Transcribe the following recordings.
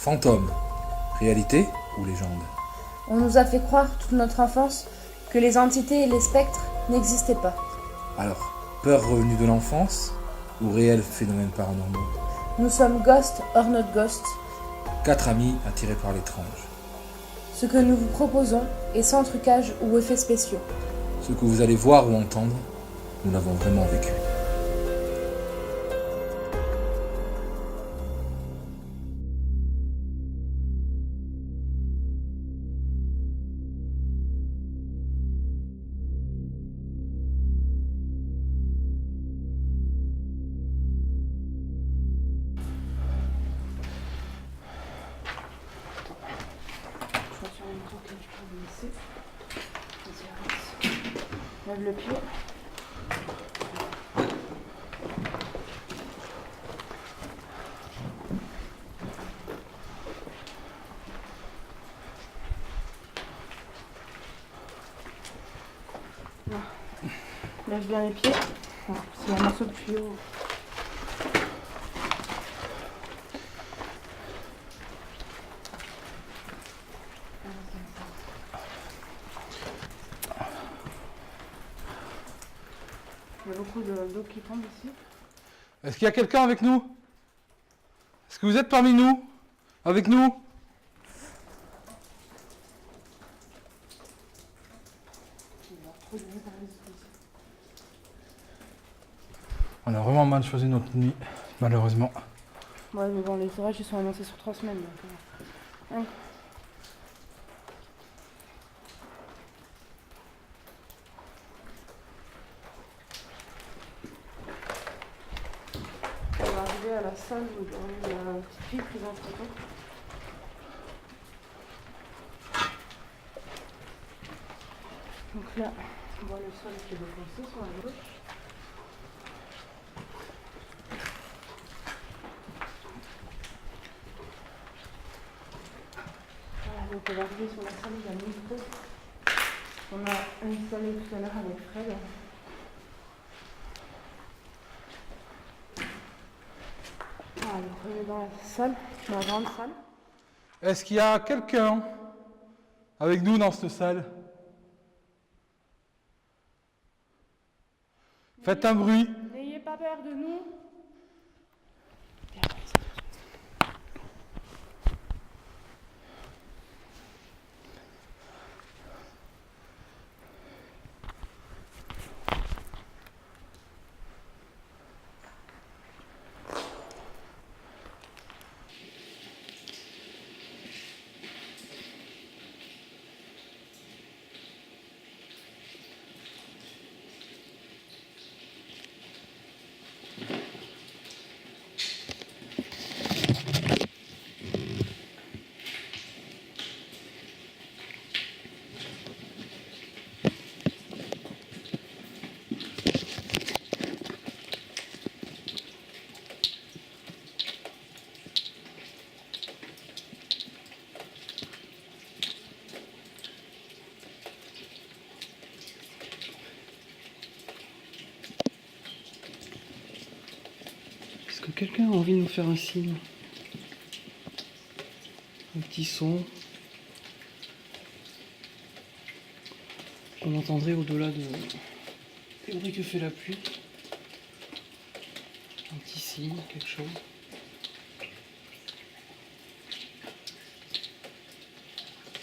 Fantôme, réalité ou légende? On nous a fait croire toute notre enfance que les entités et les spectres n'existaient pas. Alors, peur revenue de l'enfance ou réels phénomènes paranormaux? Nous sommes Ghost or not Ghost. 4 amis attirés par l'étrange. Ce que nous vous proposons est sans trucage ou effets spéciaux. Ce que vous allez voir ou entendre, nous l'avons vraiment vécu. Lève le pied. Lève bien les pieds. C'est un morceau de tuyau. Il y a beaucoup d'eau qui tombe ici. Est-ce qu'il y a quelqu'un avec nous? Est-ce que vous êtes parmi nous? Avec nous? On a vraiment mal choisi notre nuit, malheureusement. Ouais, mais bon, les orages ils sont annoncés sur 3 semaines. Donc, ouais. On va arriver à la salle où il y a une petite fille prise en photo. Donc là, on voit le sol qui est défoncé sur la gauche. Voilà, donc on va arriver sur la salle, il y a le micro. On a installé tout à l'heure avec Fred. Voilà, donc on est dans la salle, dans la grande salle. Est-ce qu'il y a quelqu'un avec nous dans cette salle? Faites un bruit. N'ayez pas peur de nous. Est-ce que quelqu'un a envie de nous faire un signe? Un petit son qu'on entendrait au-delà des bruits que fait la pluie. Un petit signe, quelque chose.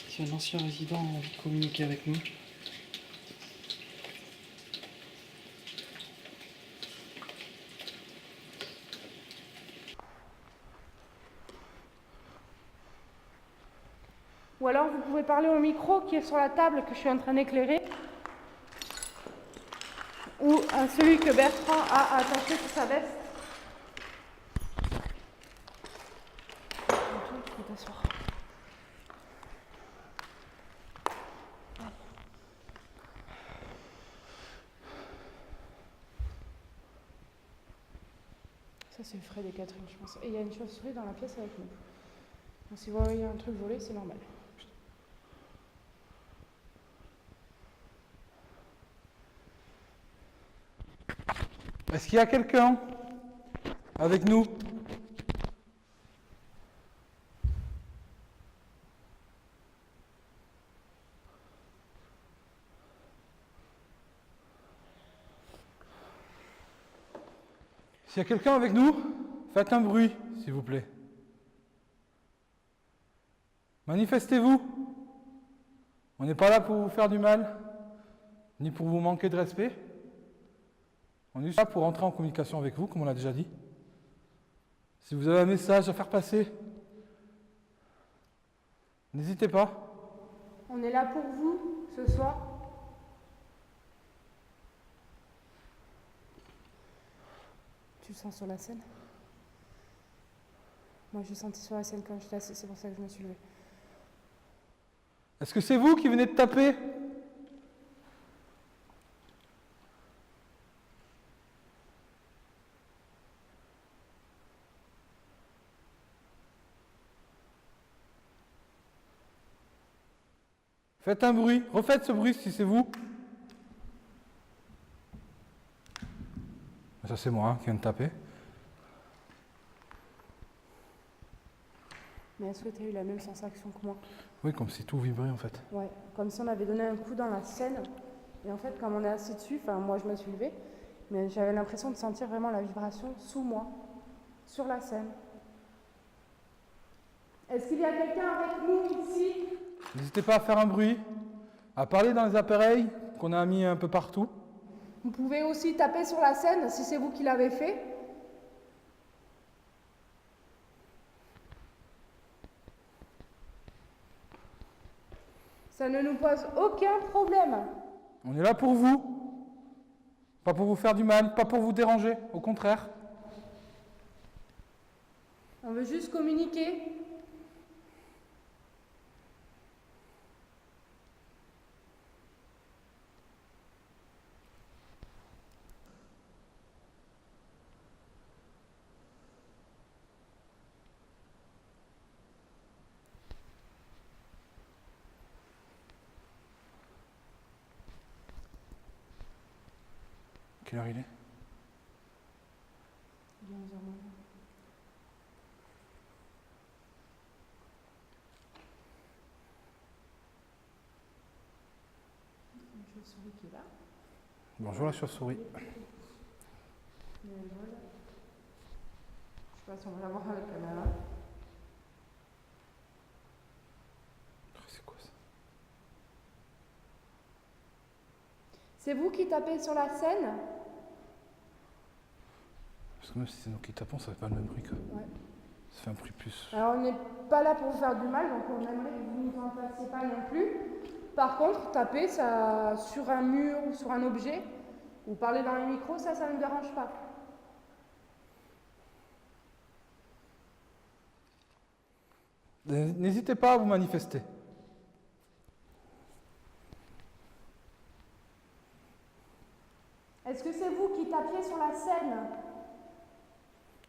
Si un ancien résident a envie de communiquer avec nous. Ou alors vous pouvez parler au micro qui est sur la table que je suis en train d'éclairer. Ou à celui que Bertrand a attaché sur sa veste. Tu peux t'asseoir. Ça c'est Fred et Catherine je pense. Et il y a une chauve-souris dans la pièce avec nous. Donc, si vous voyez un truc volé, c'est normal. Est-ce qu'il y a quelqu'un avec nous? S'il y a quelqu'un avec nous, faites un bruit, s'il vous plaît. Manifestez-vous. On n'est pas là pour vous faire du mal, ni pour vous manquer de respect. On est juste là pour entrer en communication avec vous, comme on l'a déjà dit. Si vous avez un message à faire passer, n'hésitez pas. On est là pour vous ce soir. Tu le sens sur la scène? Moi, j'ai senti sur la scène quand j'étais assise, c'est pour ça que je me suis levée. Est-ce que c'est vous qui venez de taper? Faites un bruit, refaites ce bruit si c'est vous. Ça c'est moi qui viens de taper. Mais est-ce que tu as eu la même sensation que moi? Oui, comme si tout vibrait en fait. Ouais, comme si on avait donné un coup dans la scène. Et en fait, comme on est assis dessus, enfin moi je me suis levée, mais j'avais l'impression de sentir vraiment la vibration sous moi, sur la scène. Est-ce qu'il y a quelqu'un avec nous ici? N'hésitez pas à faire un bruit, à parler dans les appareils qu'on a mis un peu partout. Vous pouvez aussi taper sur la scène si c'est vous qui l'avez fait. Ça ne nous pose aucun problème. On est là pour vous. Pas pour vous faire du mal, pas pour vous déranger, au contraire. On veut juste communiquer. Quelle heure il est? Il est 11h moins. Une chauve-souris qui est là. Bonjour la chauve-souris. Il y a un vol. Je sais pas si on va la voir à la caméra. C'est quoi ça? C'est vous qui tapez sur la scène? Parce que même si c'est nous qui tapons, ça fait pas le même bruit que. Ouais. Ça fait un bruit plus. Alors on n'est pas là pour vous faire du mal, donc on aimerait que vous ne nous en fassiez pas non plus. Par contre, taper ça, sur un mur ou sur un objet, ou parler dans les micros, ça ne me dérange pas. N'hésitez pas à vous manifester. Est-ce que c'est vous qui tapiez sur la scène?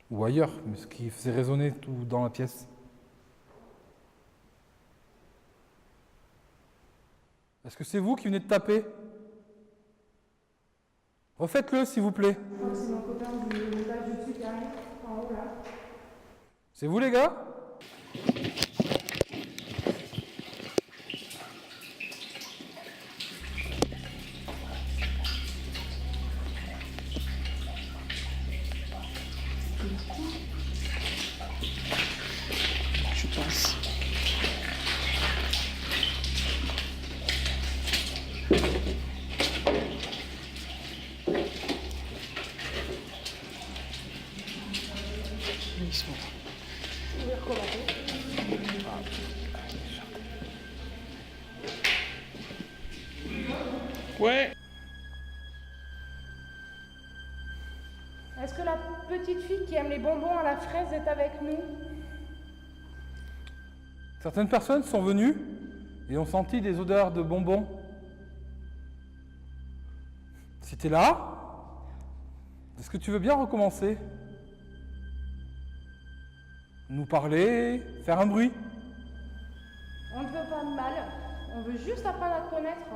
Ou ailleurs, mais ce qui faisait résonner tout dans la pièce. Est-ce que c'est vous qui venez de taper? Refaites-le, s'il vous plaît. Je crois que c'est mon copain du l'étage du dessus qui arrive, en haut là. C'est vous, les gars? Je pense. Doucement. On va recommencer. Ouais. Est-ce que la petite fille qui aime les bonbons à la fraise est avec nous? Certaines personnes sont venues et ont senti des odeurs de bonbons. Si t'es là, est-ce que tu veux bien recommencer? Nous parler, faire un bruit? On ne veut pas de mal, on veut juste apprendre à te connaître.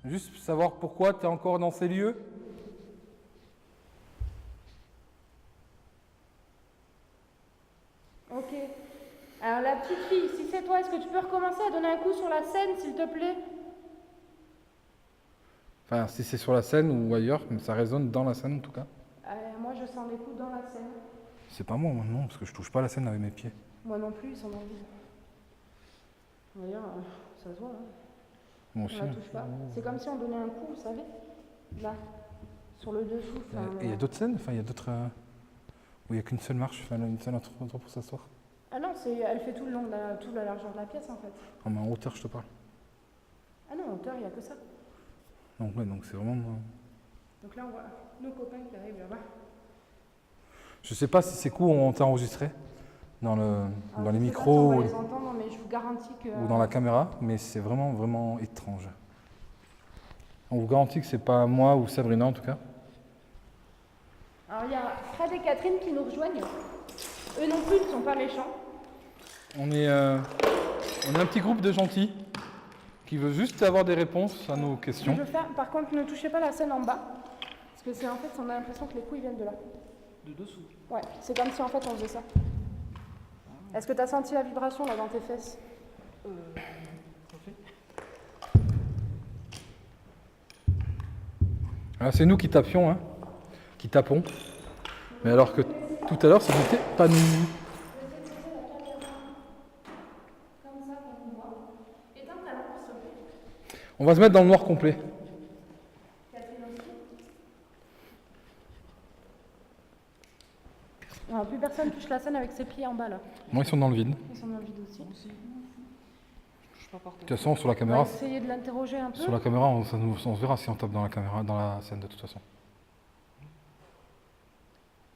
Juste savoir pourquoi tu es encore dans ces lieux? Ok. Alors la petite fille, si c'est toi, est-ce que tu peux recommencer à donner un coup sur la scène, s'il te plaît? Enfin, si c'est sur la scène ou ailleurs, mais ça résonne dans la scène en tout cas. Moi moi je sens les coups dans la scène. C'est pas moi maintenant, parce que je touche pas la scène avec mes pieds. Moi non plus, ils sont dans le vide. D'ailleurs, ça se voit, hein. Moi aussi. On la touche pas. C'est comme si on donnait un coup, vous savez, là, sur le dessous. Et il y a d'autres scènes, enfin il y a d'autres où il n'y a qu'une seule marche, enfin une seule endroit pour s'asseoir. Ah non, elle fait tout le long de toute la largeur de la pièce en fait. Ah, mais en hauteur, je te parle. Ah non, en hauteur, il n'y a que ça. Donc ouais, donc c'est vraiment. Donc là, on voit nos copains qui arrivent là-bas. Je sais pas si ces coups ont été enregistrés dans les Je sais pas si micros on va les entendre, mais je vous garantis que. ou dans la caméra, mais c'est vraiment vraiment étrange. On vous garantit que c'est pas moi ou Sabrina en tout cas. Alors il y a Fred et Catherine qui nous rejoignent. Eux non plus ne sont pas méchants. On est un petit groupe de gentils qui veut juste avoir des réponses à nos questions. Par contre, ne touchez pas la scène en bas. Parce que c'est en fait, on a l'impression que les coups ils viennent de là. De dessous. Ouais, c'est comme si en fait on faisait ça. Est-ce que tu as senti la vibration là dans tes fesses? Ah, c'est nous qui tapions, hein, qui tapons. Mais alors que tout à l'heure, ça n'était pas nous. On va se mettre dans le noir complet. Alors, plus personne touche la scène avec ses pieds en bas là. Moi, ils sont dans le vide. Ils sont dans le vide aussi. Je touche pas par De terre. toute façon, sur la On va caméra, essayer de l'interroger un peu. sur la caméra, on se verra si on tape dans la caméra, dans la scène de toute façon.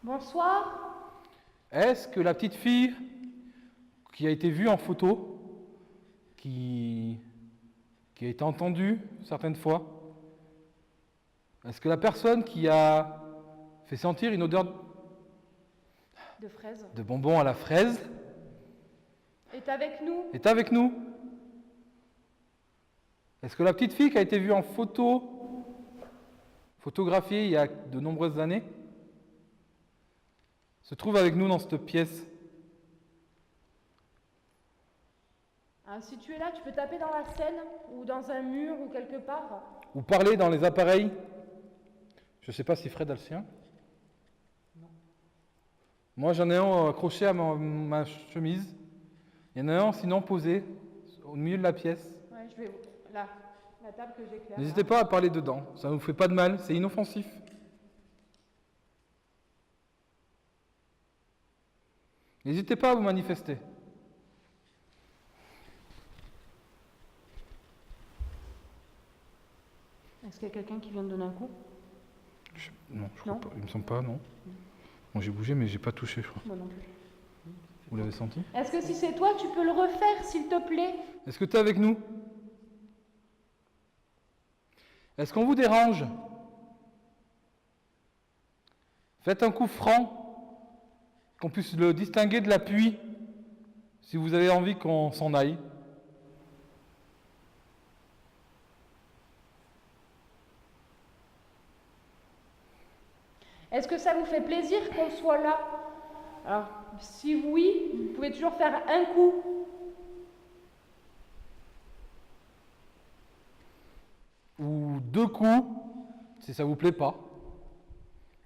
Bonsoir. Est-ce que la petite fille qui a été vue en photo, qui a été entendue certaines fois, est-ce que la personne qui a fait sentir une odeur De fraises. de bonbons à la fraise Est avec nous. est avec nous? Est-ce que la petite fille qui a été vue en photo, photographiée il y a de nombreuses années, se trouve avec nous dans cette pièce? Ah, si tu es là, tu peux taper dans la scène ou dans un mur ou quelque part. Ou parler dans les appareils? Je ne sais pas si Fred a le sien. Moi, j'en ai un accroché à ma chemise. Il y en a un, sinon, posé au milieu de la pièce. Ouais, je vais là, la table que j'éclaire. N'hésitez pas à parler dedans. Ça ne vous fait pas de mal. C'est inoffensif. N'hésitez pas à vous manifester. Est-ce qu'il y a quelqu'un qui vient de donner un coup? Non, je Non. crois pas. Il me semble pas, non. Bon, j'ai bougé, mais j'ai pas touché, je crois. Moi non plus. Vous l'avez senti? Est-ce que si c'est toi, tu peux le refaire, s'il te plaît? Est-ce que tu es avec nous? Est-ce qu'on vous dérange? Faites un coup franc, qu'on puisse le distinguer de l'appui, si vous avez envie qu'on s'en aille. Est-ce que ça vous fait plaisir qu'on soit là? Alors, si oui, vous pouvez toujours faire un coup. Ou deux coups, si ça vous plaît pas.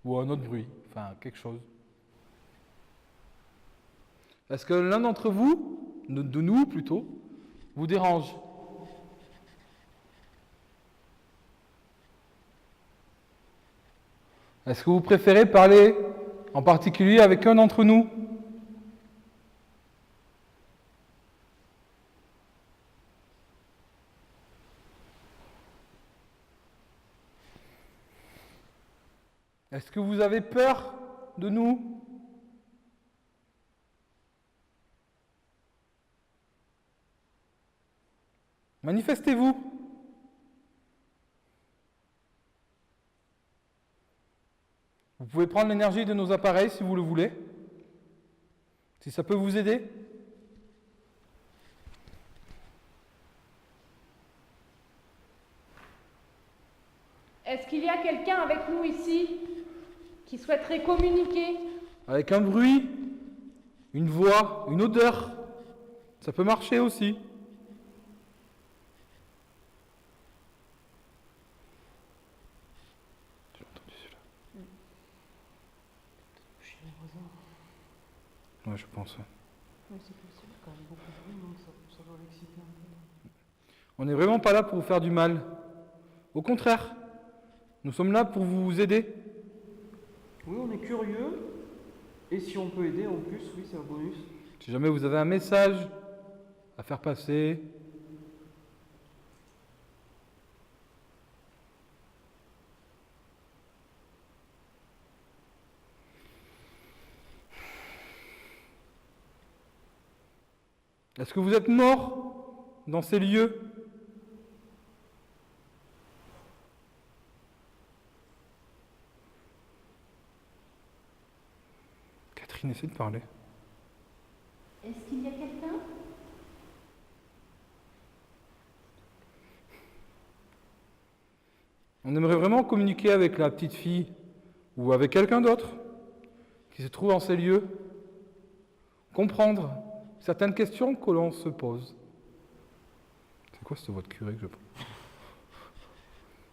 Ou un autre bruit, enfin quelque chose. Est-ce que l'un d'entre vous, de nous plutôt, vous dérange? Est-ce que vous préférez parler en particulier avec un d'entre nous? Est-ce que vous avez peur de nous? Manifestez-vous. Vous pouvez prendre l'énergie de nos appareils si vous le voulez. Si ça peut vous aider. Est-ce qu'il y a quelqu'un avec nous ici qui souhaiterait communiquer? Avec un bruit, une voix, une odeur. Ça peut marcher aussi. J'ai entendu celui-là. chez les voisins. Ouais, je pense. Ouais. Oui, c'est possible. Quand même beaucoup de bruit, donc ça doit l'exciter un peu. On n'est vraiment pas là pour vous faire du mal. Au contraire, nous sommes là pour vous aider. Oui, on est curieux. Et si on peut aider en plus, oui, c'est un bonus. Si jamais vous avez un message à faire passer, est-ce que vous êtes mort dans ces lieux? Catherine, essaie de parler. Est-ce qu'il y a quelqu'un? On aimerait vraiment communiquer avec la petite fille ou avec quelqu'un d'autre qui se trouve dans ces lieux, comprendre certaines questions que l'on se pose. C'est quoi cette voix de curé que je prends?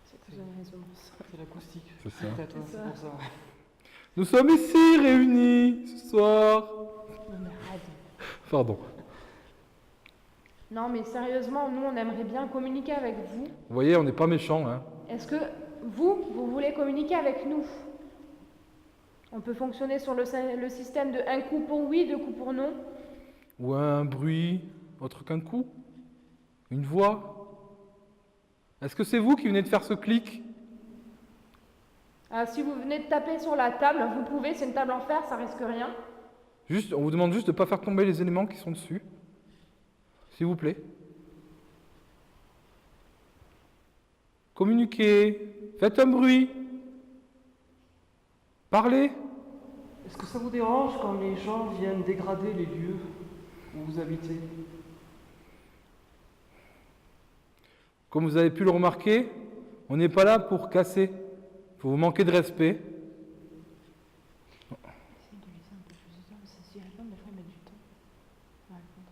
C'est une résonance. C'est l'acoustique. C'est ça. Peut-être, ouais, c'est pour ça. Nous sommes ici réunis ce soir. Non mais arrête. Pardon. Non mais sérieusement, nous on aimerait bien communiquer avec vous. Vous voyez, on n'est pas méchants, hein. Est-ce que vous voulez communiquer avec nous? On peut fonctionner sur le système de un coup pour oui, deux coups pour non. Ou un bruit autre qu'un coup? Une voix? Est-ce que c'est vous qui venez de faire ce clic? Ah, si vous venez de taper sur la table, vous pouvez, c'est une table en fer, ça risque rien. Juste, on vous demande juste de ne pas faire tomber les éléments qui sont dessus. S'il vous plaît. Communiquez, faites un bruit. Parlez. Est-ce que ça vous dérange quand les gens viennent dégrader les lieux où vous habitez? Comme vous avez pu le remarquer, on n'est pas là pour casser, pour vous manquer de respect. Essaye de laisser un peu plus de temps, parce que si elle répond, des fois, elle met du temps à répondre.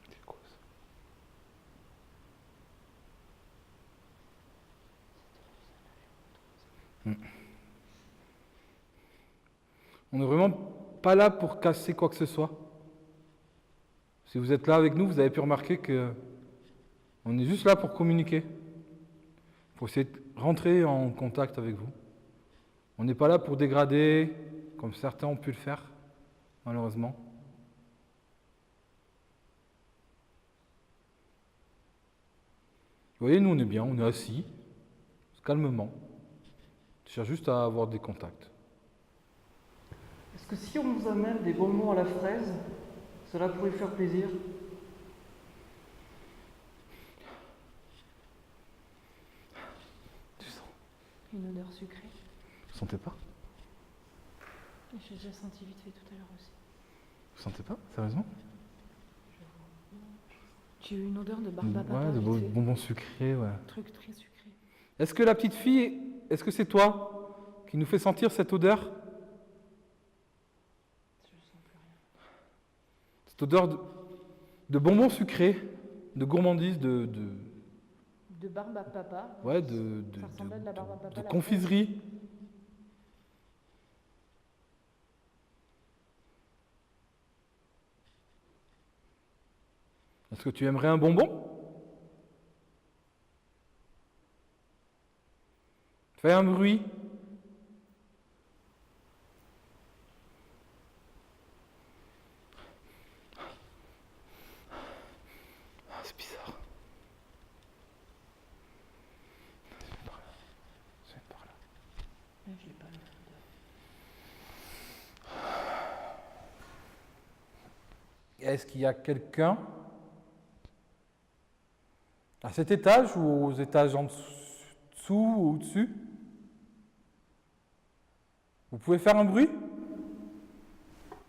C'est quoi ça? On n'est vraiment pas là pour casser quoi que ce soit. Si vous êtes là avec nous, vous avez pu remarquer que on est juste là pour communiquer, pour essayer de rentrer en contact avec vous. On n'est pas là pour dégrader, comme certains ont pu le faire, malheureusement. Vous voyez, nous on est bien, on est assis, calmement. On cherche juste à avoir des contacts. Est-ce que si on vous amène des bonbons à la fraise, cela pourrait faire plaisir? Tu sens? Une odeur sucrée. Vous sentez pas? J'ai déjà senti vite fait tout à l'heure aussi. Vous sentez pas? Sérieusement? J'ai eu une odeur de barbe à papa. Ouais, de vite fait. bonbons sucrés, ouais. Un truc très sucré. Est-ce que la petite fille, est-ce que c'est toi qui nous fait sentir cette odeur? Je sens plus rien. Cette odeur de bonbons sucrés, de gourmandise, De barbe à papa. ouais, Ça ressemblait à de la barbe à papa. de la confiserie. Est-ce que tu aimerais un bonbon? Fais un bruit. Ah, c'est bizarre. Viens par là. Viens par là. Ouais, je l'ai pas l'odeur. Est-ce qu'il y a quelqu'un à cet étage ou aux étages en dessous ou au-dessus? Vous pouvez faire un bruit?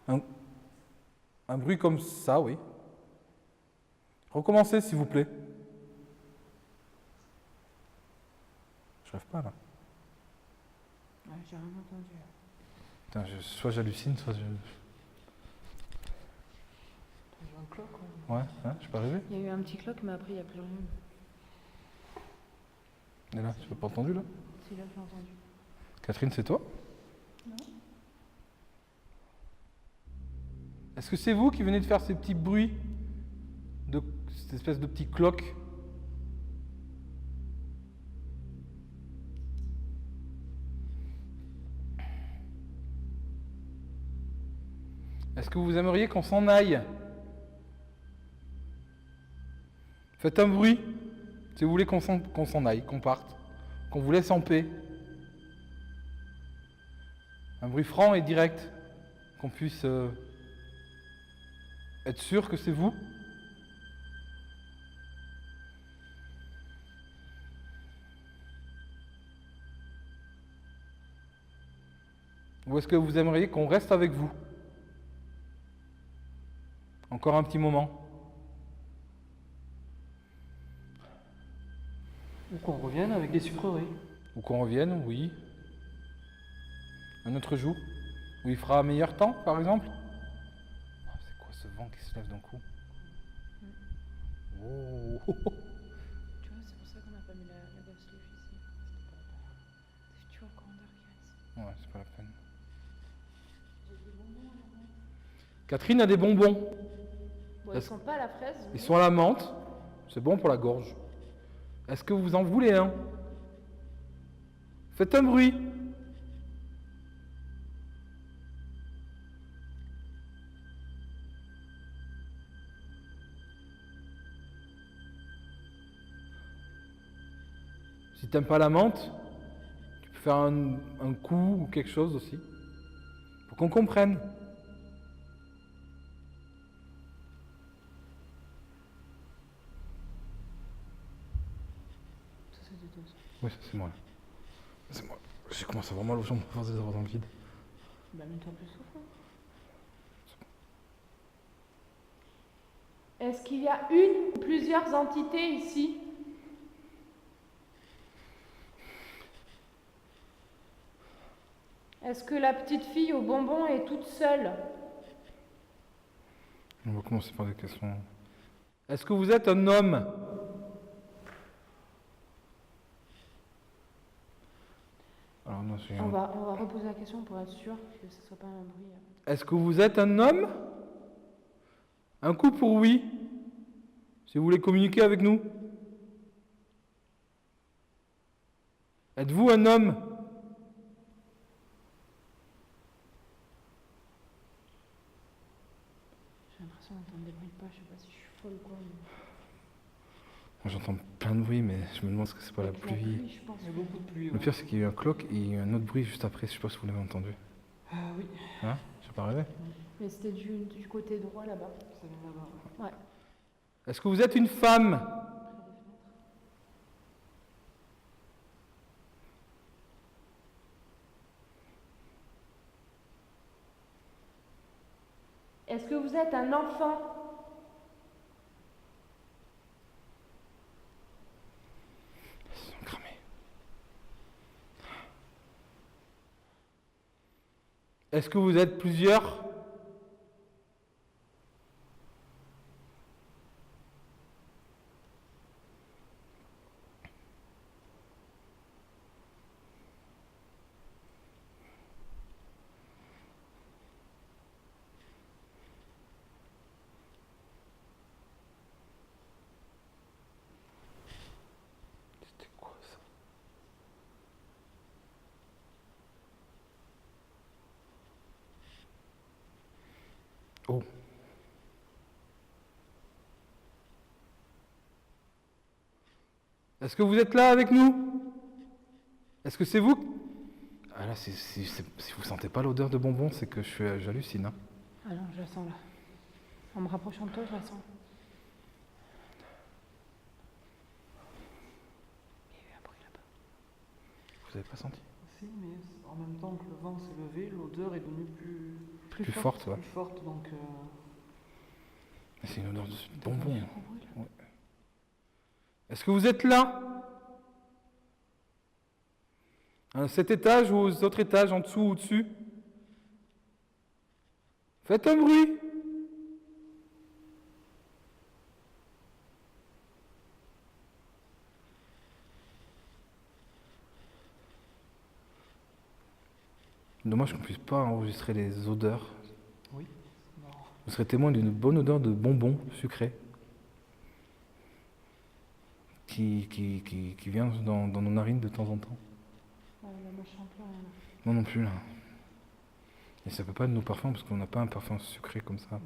Un bruit comme ça, oui. Recommencez, s'il vous plaît. Je rêve pas, là. Ouais, j'ai rien entendu. Putain, soit j'hallucine, soit je... Un cloque, ouais. Ouais, hein, je suis pas arrivé. Il y a eu un petit cloque, mais après, il n'y a plus rien. Et là, tu l'as pas entendu là? Si, là, j'ai entendu. Catherine, c'est toi? Est-ce que c'est vous qui venez de faire ces petits bruits, cette espèce de petits cloques? Est-ce que vous aimeriez qu'on s'en aille? Faites un bruit, si vous voulez qu'on s'en aille, qu'on parte, qu'on vous laisse en paix. Un bruit franc et direct, qu'on puisse être sûr que c'est vous. Ou est-ce que vous aimeriez qu'on reste avec vous? Encore un petit moment. Ou qu'on revienne avec des sucreries. Ou qu'on revienne, oui. Un autre jour, où il fera meilleur temps, par exemple. Oh, c'est quoi ce vent qui se lève d'un coup? Oh. Tu vois, c'est pour ça qu'on n'a pas mis la ghost leaf ici. Tu vois, le courant d'air qui reste. Ouais, c'est pas la peine. Catherine a des bonbons. Bon, ils sont pas à la fraise. Ils sont à la menthe. C'est bon pour la gorge. Est-ce que vous en voulez un? Faites un bruit. Si t'aimes pas la menthe, tu peux faire un coup ou quelque chose aussi. Pour qu'on comprenne. Ça, c'est de toi. Oui, c'est moi. C'est moi. J'ai commencé à avoir mal aux jambes à force de les avoir dans le vide. Bah, mets-toi plus souffle. Est-ce qu'il y a une ou plusieurs entités ici? Est-ce que la petite fille au bonbon est toute seule? On va commencer par des questions. Est-ce que vous êtes un homme? Alors non, On va reposer la question pour être sûr que ce ne soit pas un bruit. Est-ce que vous êtes un homme? Un coup pour oui. Si vous voulez communiquer avec nous. Êtes-vous un homme? J'ai l'impression d'entendre des bruits de pas, je sais pas si je suis folle ou quoi. Moi j'entends plein de bruits, mais je me demande ce que c'est pas la Avec pluie. je pense. Il y a beaucoup de pluie. Le Ouais. pire c'est qu'il y a eu un cloque et il y a eu un autre bruit juste après, je sais pas si vous l'avez entendu. Ah oui, Hein? J'ai pas rêvé? Mais c'était du côté droit là-bas. ça vient là-bas. Ouais. Ouais. Est-ce que vous êtes une femme? Est-ce que vous êtes un enfant? Ils sont cramés. Est-ce que vous êtes plusieurs? C'était quoi ça? Oh. Est-ce que vous êtes là avec nous? Est-ce que c'est vous? Ah là, si vous sentez pas l'odeur de bonbons, c'est que j'hallucine. Hein. Ah non, je la sens là. En me rapprochant de toi, je la sens. Il y a eu un bruit là-bas. Vous avez pas senti? Si, mais en même temps que le vent s'est levé, l'odeur est devenue Plus forte, ouais. plus forte. Donc, Mais c'est une odeur de bonbons. Gros bruit, là. Ouais. Est-ce que vous êtes là? À cet étage ou aux autres étages, en dessous ou au-dessus? Faites un bruit. Dommage qu'on puisse pas enregistrer les odeurs. Oui. Marrant. Vous serez témoin d'une bonne odeur de bonbons sucrés qui vient dans nos narines de temps en temps. Ouais, là, moi, je sens plus rien. Là. Moi non plus là. Et ça peut pas être nos parfums parce qu'on n'a pas un parfum sucré comme ça.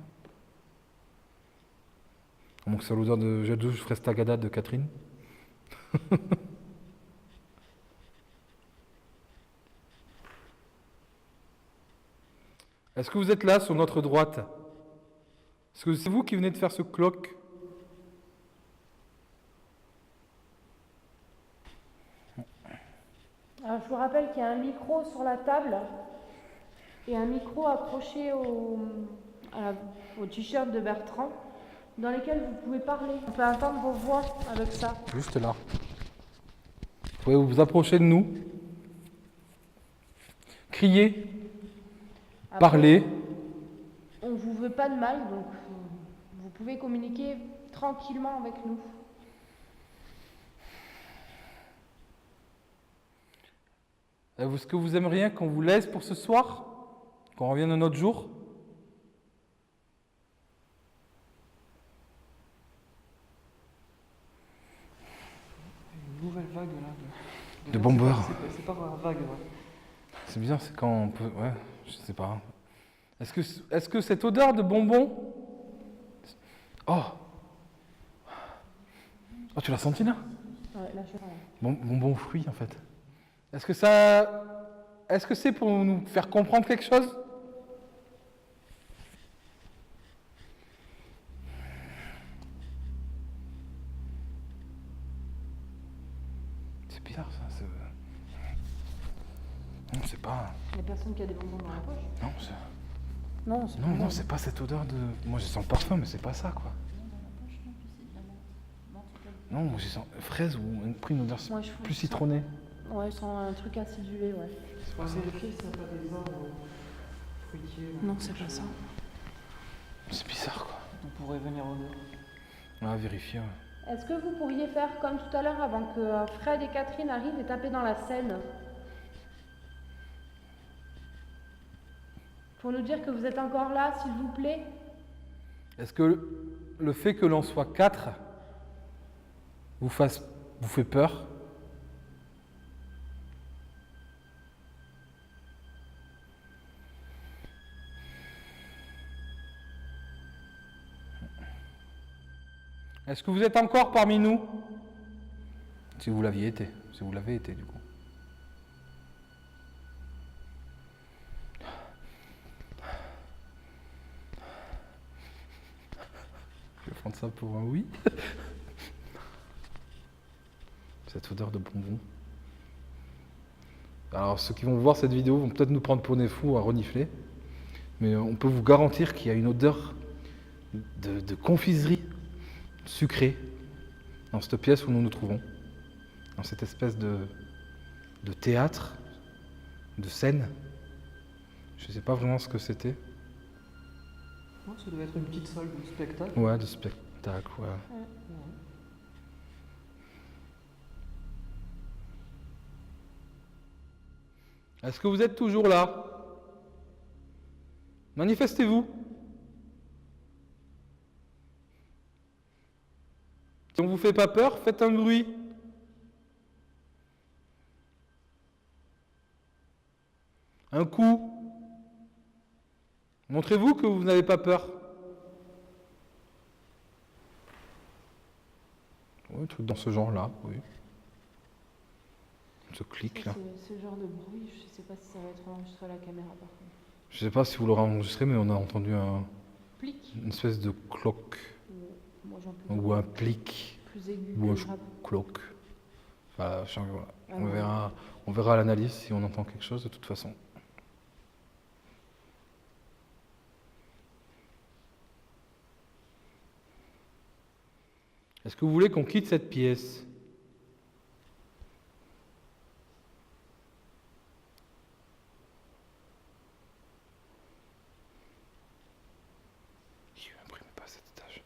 Donc c'est l'odeur de gel douche fraise tagada de Catherine. Est-ce que vous êtes là sur notre droite? Est-ce que c'est vous qui venez de faire ce cloque? Alors, je vous rappelle qu'il y a un micro sur la table et un micro accroché au t-shirt de Bertrand dans lesquels vous pouvez parler. On peut entendre vos voix avec ça. Juste là. Vous pouvez vous approcher de nous, crier, Après, parler. On ne vous veut pas de mal, donc vous pouvez communiquer tranquillement avec nous. Est-ce que vous aimeriez qu'on vous laisse pour ce soir? Qu'on revienne un autre jour? Une nouvelle vague là. De bombeurs. C'est pas vague, ouais. C'est bizarre, c'est quand on peut... Ouais, je sais pas. Est-ce que cette odeur de bonbons... Oh! Oh, tu l'as senti là? Ouais, là, je... Bonbons aux fruits en fait. Est-ce que ça... Est-ce que c'est pour nous faire comprendre quelque chose? C'est bizarre ça. Non, c'est pas... Il n'y a personne qui a des bonbons dans la poche. Non, c'est... Non, c'est Non, c'est pas cette odeur de... Moi, je sens le parfum, mais c'est pas ça, quoi. Non, moi, je sens fraise ou une odeur Moi, je plus citronnée. Ouais, je sens un truc acidulé, ouais. C'est pas vérifier si ça n'a pas des arbres fruitiers. là. Non, c'est pas ça. C'est bizarre, quoi. On pourrait venir au nord. On va vérifier, ouais. Est-ce que vous pourriez faire comme tout à l'heure avant que Fred et Catherine arrivent et taper dans la scène pour nous dire que vous êtes encore là, s'il vous plaît? Est-ce que le fait que l'on soit 4 vous fait peur? Est-ce que vous êtes encore parmi nous? Si vous l'aviez été, si vous l'avez été du coup. Je vais prendre ça pour un oui. Cette odeur de bonbons. Alors ceux qui vont voir cette vidéo vont peut-être nous prendre pour des fous à renifler, mais on peut vous garantir qu'il y a une odeur de confiserie sucrée dans cette pièce où nous nous trouvons, dans cette espèce de théâtre, de scène. Je ne sais pas vraiment ce que c'était. Non, ça devait être une petite salle de spectacle. Ouais, de spectacle, ouais. Est-ce que vous êtes toujours là? Manifestez-vous. Si on ne vous fait pas peur, faites un bruit. Un coup. Montrez-vous que vous n'avez pas peur. Oui, un truc dans ce genre-là, oui. Ce clic là. Ce genre de bruit, je sais pas si ça va être enregistré à la caméra par contre. Je sais pas si vous l'aurez enregistré, mais on a entendu Plic. une espèce de cloque. Moi j'en peux Ou un plic. plus aigu. Ou un plus grave. cloque. Voilà, voilà. Ah On ouais. verra à l'analyse si on entend quelque chose de toute façon. Est-ce que vous voulez qu'on quitte cette pièce? Je n'imprime pas cet étage.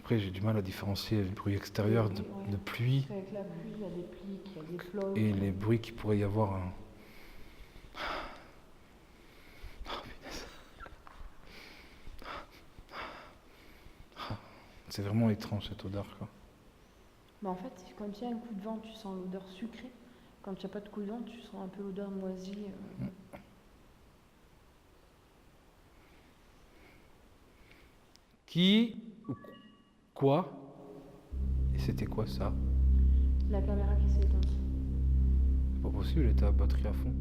Après, j'ai du mal à différencier le bruit extérieur de pluie Parce qu'avec la pluie, il y a des pliques, il y a des flots. et les bruits qu'il pourrait y avoir. Oh, punaise. C'est vraiment étrange cette odeur, quoi. Mais en fait, quand il y a un coup de vent, tu sens l'odeur sucrée. Quand il n'y a pas de coup de vent, tu sens un peu l'odeur moisie. Qui ou quoi? Et c'était quoi ça? La caméra qui s'est éteinte. C'est pas possible, elle était à batterie à fond.